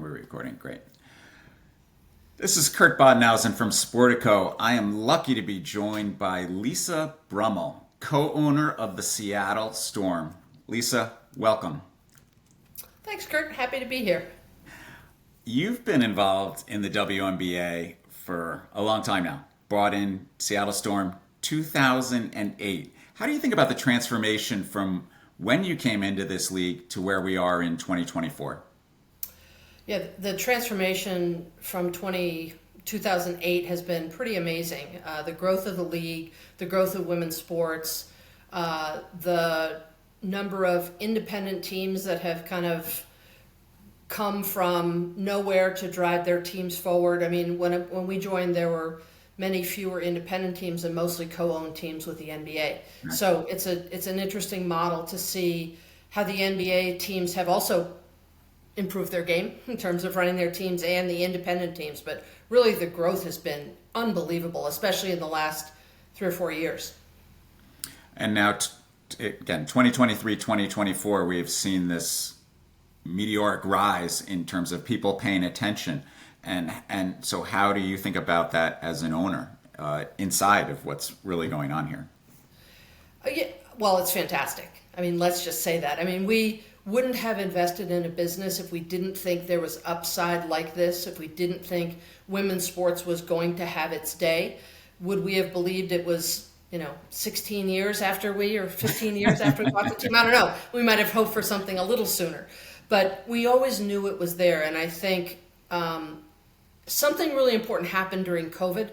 And we're recording. Great. This is Kurt Bodenhausen from Sportico. I am lucky to be joined by Lisa Brummel, co-owner of the Seattle Storm. Lisa, welcome. Thanks, Kurt. Happy to be here. You've been involved in the WNBA for a long time now. Brought in Seattle Storm 2008. How do you think about the transformation from when you came into this league to where we are in 2024? Yeah, the transformation from 2008 has been pretty amazing. The growth of the league, the growth of women's sports, the number of independent teams that have kind of come from nowhere to drive their teams forward. I mean, when we joined, there were many fewer independent teams and mostly co-owned teams with the NBA. Right. So it's an interesting model to see how the NBA teams have also improved their game in terms of running their teams and the independent teams. But really the growth has been unbelievable, especially in the last 3 or 4 years. And now, again, 2023, 2024, we've seen this meteoric rise in terms of people paying attention. And so how do you think about that as an owner inside of what's really going on here? Yeah, well, it's fantastic. I mean, let's just say that. I mean, we wouldn't have invested in a business if we didn't think there was upside like this, if we didn't think women's sports was going to have its day. Would we have believed it was, 16 years after or 15 years after we bought the team? I don't know. We might have hoped for something a little sooner. But we always knew it was there. And I think something really important happened during COVID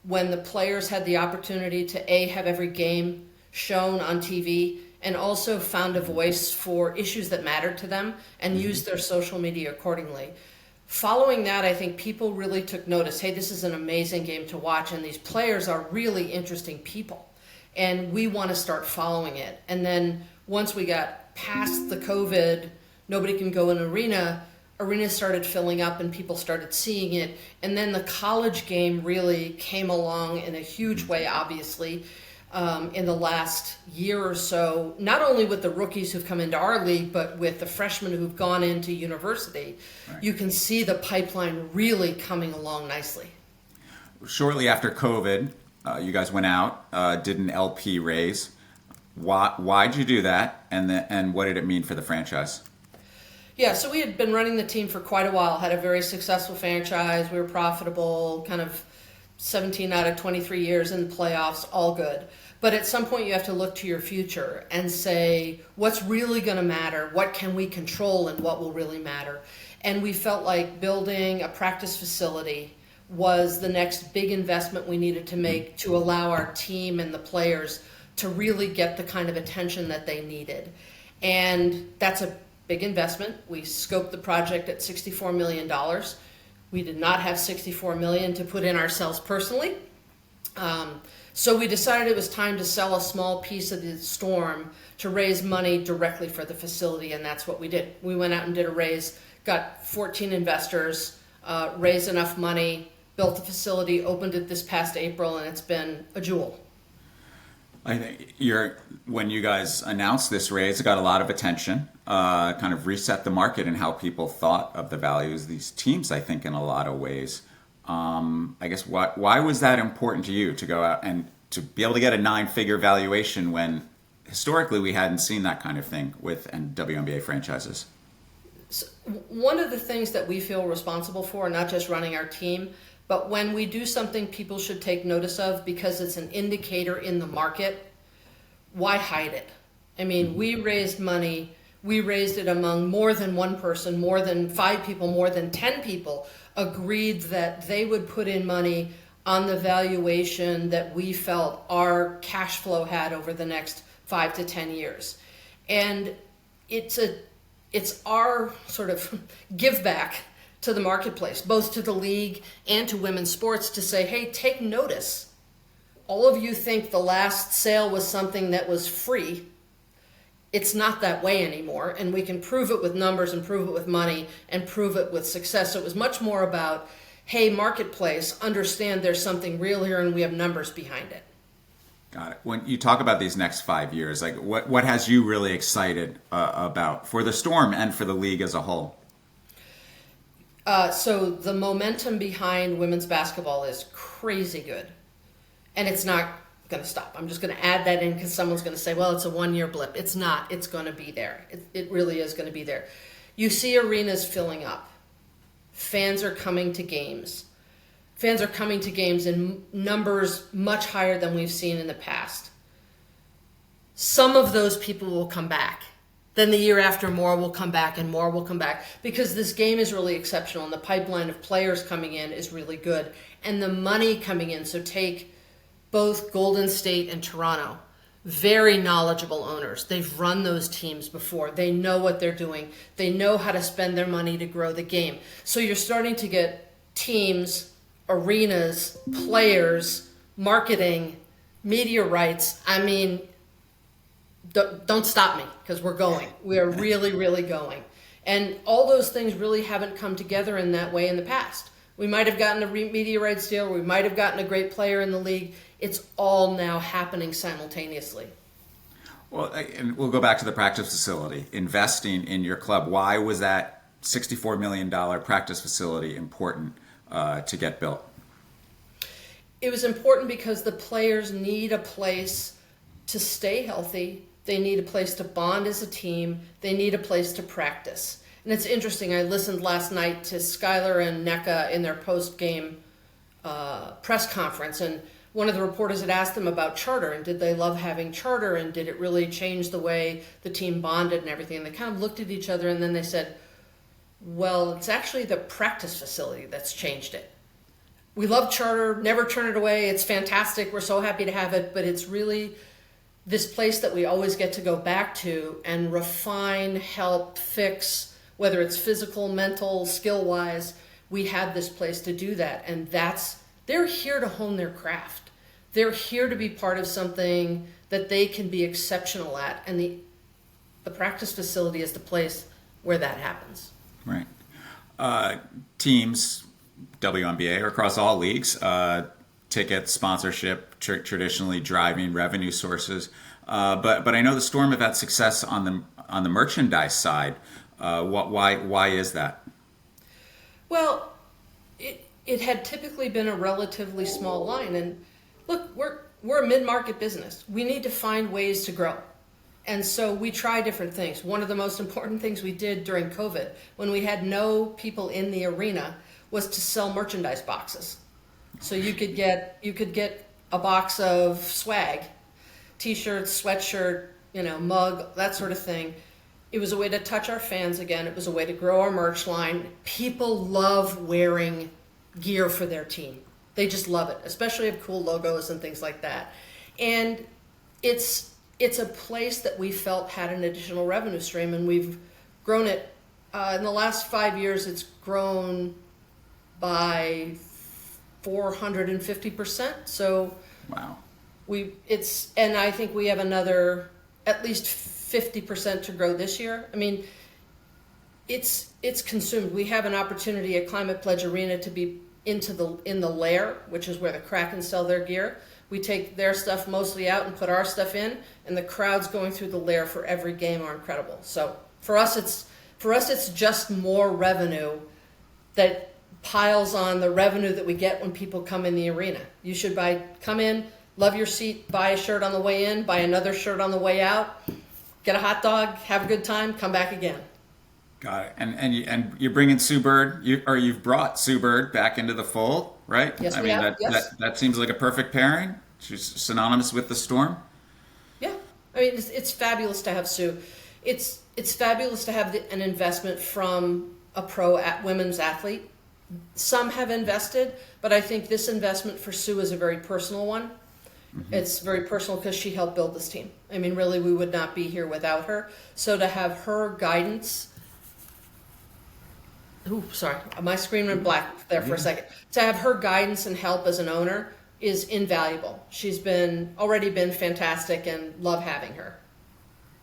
when the players had the opportunity to have every game shown on TV and also found a voice for issues that mattered to them and used their social media accordingly. Following that, I think people really took notice. Hey, this is an amazing game to watch, and these players are really interesting people, and we want to start following it. And then once we got past the COVID, nobody can go in arenas started filling up and people started seeing it. And then the college game really came along in a huge way, obviously, in the last year or so, not only with the rookies who've come into our league, but with the freshmen who've gone into university. Right. You can see the pipeline really coming along nicely. Shortly after COVID, you guys went out, did an LP raise. Why'd you do that? And what did it mean for the franchise? Yeah, so we had been running the team for quite a while, had a very successful franchise. We were profitable, kind of 17 out of 23 years in the playoffs, all good. But at some point you have to look to your future and say, what's really going to matter? What can we control and what will really matter? And we felt like building a practice facility was the next big investment we needed to make to allow our team and the players to really get the kind of attention that they needed. And that's a big investment. We scoped the project at $64 million. We did not have $64 million to put in ourselves personally. So we decided it was time to sell a small piece of the Storm to raise money directly for the facility, and that's what we did. We went out and did a raise, got 14 investors, raised enough money, built the facility, opened it this past April, and it's been a jewel. I think when you guys announced this raise, it got a lot of attention, kind of reset the market and how people thought of the values of these teams, I think, in a lot of ways. I guess why was that important to you to go out and to be able to get a 9-figure valuation when historically we hadn't seen that kind of thing with WNBA franchises? So one of the things that we feel responsible for, not just running our team, but when we do something people should take notice of because it's an indicator in the market, why hide it? I mean, we raised money. We raised it among more than one person, more than 5 people, more than 10 people agreed that they would put in money on the valuation that we felt our cash flow had over the next 5 to 10 years. And it's our sort of give back to the marketplace, both to the league and to women's sports, to say, hey, take notice. All of you think the last sale was something that was free. It's not that way anymore, and we can prove it with numbers and prove it with money and prove it with success. So it was much more about, hey, marketplace, understand there's something real here and we have numbers behind it. Got it. When you talk about these next 5 years, like what has you really excited about for the Storm and for the league as a whole? So the momentum behind women's basketball is crazy good, and it's not going to stop. I'm just going to add that in because someone's going to say, well, it's a one-year blip. It's not. It's going to be there. It really is going to be there. You see arenas filling up. Fans are coming to games. Fans are coming to games in numbers much higher than we've seen in the past. Some of those people will come back. Then the year after, more will come back and more will come back because this game is really exceptional and the pipeline of players coming in is really good. And the money coming in, so take both Golden State and Toronto, very knowledgeable owners. They've run those teams before. They know what they're doing. They know how to spend their money to grow the game. So you're starting to get teams, arenas, players, marketing, media rights. I mean, don't stop me because we're going. We are really, really going. And all those things really haven't come together in that way in the past. We might have gotten a media rights deal. We might have gotten a great player in the league. It's all now happening simultaneously. Well, and we'll go back to the practice facility. Investing in your club. Why was that $64 million practice facility important to get built? It was important because the players need a place to stay healthy. They need a place to bond as a team. They need a place to practice. And it's interesting. I listened last night to Skylar and NECA in their post-game press conference, and one of the reporters had asked them about charter and did they love having charter and did it really change the way the team bonded and everything. And they kind of looked at each other and then they said, well, it's actually the practice facility that's changed it. We love charter, never turn it away. It's fantastic. We're so happy to have it, but it's really this place that we always get to go back to and refine, help, fix, whether it's physical, mental, skill-wise. We have this place to do that, and they're here to hone their craft. They're here to be part of something that they can be exceptional at, and the practice facility is the place where that happens. Right. Teams, WNBA, or across all leagues, ticket sponsorship, traditionally driving revenue sources. But I know the Storm have had success on the merchandise side. Why is that? Well, it had typically been a relatively small line, and look, we're a mid-market business. We need to find ways to grow. And so we try different things. One of the most important things we did during COVID, when we had no people in the arena, was to sell merchandise boxes. So you could get a box of swag, t-shirts, sweatshirt, mug, that sort of thing. It was a way to touch our fans again. It was a way to grow our merch line. People love wearing gear for their team. They just love it, especially if cool logos and things like that. And it's a place that we felt had an additional revenue stream, and we've grown it. In the last 5 years, it's grown by 450%. So wow. And I think we have another at least 50% to grow this year. I mean, it's consumed. We have an opportunity at Climate Pledge Arena to be in the lair, which is where the Kraken sell their gear. We take their stuff mostly out and put our stuff in, and the crowds going through the lair for every game are incredible. So for us it's just more revenue that piles on the revenue that we get when people come in the arena. You should come in, love your seat, buy a shirt on the way in, buy another shirt on the way out, get a hot dog, have a good time, come back again. Got it. And you're bringing Sue Bird, you've brought Sue Bird back into the fold, right? Yes, we have. Yes. That seems like a perfect pairing. She's synonymous with the Storm. Yeah, I mean it's fabulous to have Sue. It's fabulous to have an investment from a pro women's athlete. Some have invested, but I think this investment for Sue is a very personal one. Mm-hmm. It's very personal because she helped build this team. I mean, really, we would not be here without her. So to have her guidance. Ooh, sorry, my screen went black there for a second. To have her guidance and help as an owner is invaluable. She's already been fantastic, and love having her.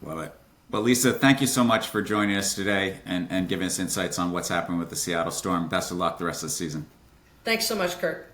Love it. Well, Lisa, thank you so much for joining us today and giving us insights on what's happening with the Seattle Storm. Best of luck the rest of the season. Thanks so much, Kurt.